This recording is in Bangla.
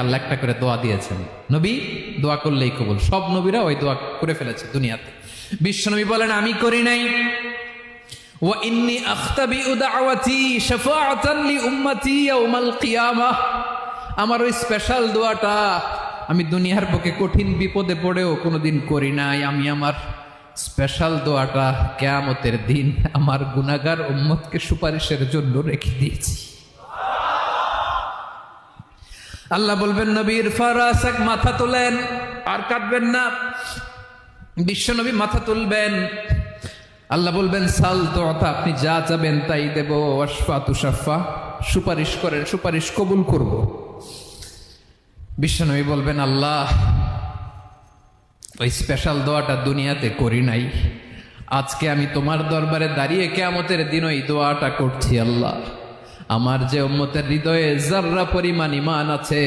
আল্লাহ একটা করে দোয়া দিয়েছেন, নবী দোয়া করলেই কবুল। সব নবীরা ওই দোয়া করে ফেলেছে দুনিয়াতে। বিশ্বনবী বলেন আমি করি নাই। ওয়া ইন্নী আখতাবিউ দাওয়াতি শাফাআতান লি উম্মতি ইয়াউমাল কিয়ামাহ, আমার ওই স্পেশাল দোয়াটা আমি দুনিয়ার বুকে কঠিন বিপদে পড়েও কোনোদিন করি নাই। আমি আমার স্পেশাল দোয়াটা কিয়ামতের দিন আমার গুনাহগার উম্মতকে সুপারিশের জন্য রেখে দিয়েছি। আল্লাহ বলবেন নবীর ফারাসাক, মাথা তোলেন, আর কাটবেন না। বিশ্বনবী মাথা তুলবেন, আল্লাহ বলবেন সাল তোতা, আপনি যা চাবেন তাই দেব। ওয়াশফা তুশাফা, সুপারিশ করেন, সুপারিশ কবুল করব। বিশ্বনবী বলবেন আল্লাহ ওই স্পেশাল দোয়াটা দুনিয়াতে করি নাই, আজকে আমি তোমার দরবারে দাঁড়িয়ে কিয়ামতের দিন ওই দোয়াটা করছি। আল্লাহ আমার যে উম্মতের হৃদয়ে যাররা পরিমাণ ঈমান আছে